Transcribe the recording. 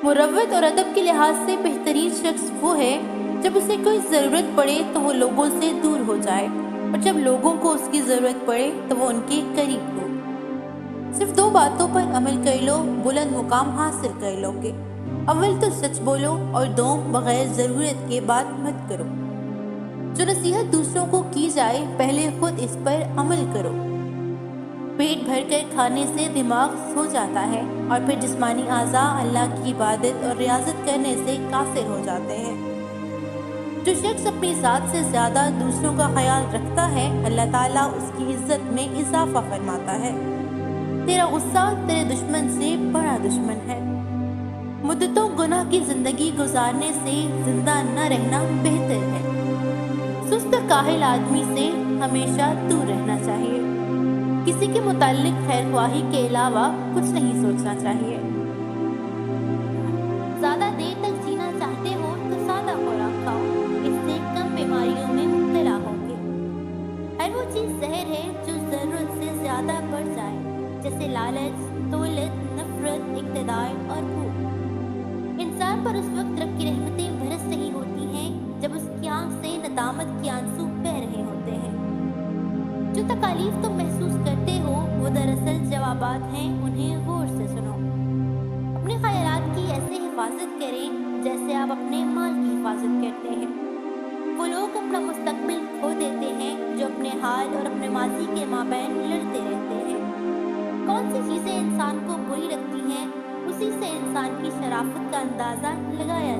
مروت اور ادب کے لحاظ سے بہترین شخص وہ ہے جب اسے کوئی ضرورت پڑے تو وہ لوگوں سے دور ہو جائے، اور جب لوگوں کو اس کی ضرورت پڑے تو وہ ان کے قریب ہو۔ صرف 2 باتوں پر عمل کر لو، بلند مقام حاصل کر لو گے۔ اول تو سچ بولو، اور دوم بغیر ضرورت کے بات مت کرو۔ جو نصیحت دوسروں کو کی جائے پہلے خود اس پر عمل کرو۔ پیٹ بھر کر کھانے سے دماغ سو جاتا ہے، اور پھر جسمانی اعضاء اللہ کی عبادت اور ریاضت کرنے سے قاصر ہو جاتے ہیں۔ جو شخص اپنی ذات سے زیادہ دوسروں کا خیال رکھتا ہے، اللہ تعالیٰ اس کی عزت میں اضافہ فرماتا ہے۔ تیرا غصہ تیرے دشمن سے بڑا دشمن ہے۔ مدتوں گناہ کی زندگی گزارنے سے زندہ نہ رہنا بہتر ہے۔ سست کاہل آدمی سے ہمیشہ دور رہنا چاہیے۔ کسی کے متعلق خیر خواہی کے علاوہ کچھ نہیں سوچنا چاہیے۔ زیادہ دیر تک جینا چاہتے ہو تو سادہ خوراک کھاؤ، اس سے کم بیماریوں میں مبتلا ہوں گے۔ ہر وہ چیز زہر ہے جو ضرورت سے زیادہ بڑھ جائے، جیسے لالچ، دولت، نفرت، اقتدار اور بھوک۔ انسان پر اس وقت رب کی رحمتیں برس رہی ہوتی ہیں جب اس کی آنکھ سے ندامت کے آنسو بہہ رہے ہوتے ہیں۔ جو تکالیف تم محسوس کرتے ہو وہ دراصل جوابات ہیں، انہیں غور سے سنو۔ اپنے خیالات کی ایسے حفاظت کریں جیسے آپ اپنے مال کی حفاظت کرتے ہیں۔ وہ لوگ اپنا مستقبل کھو دیتے ہیں جو اپنے حال اور اپنے ماضی کے مابین لڑتے رہتے ہیں۔ کون سی چیزیں انسان کو بری لگتی ہیں، اسی سے انسان کی شرافت کا اندازہ لگایا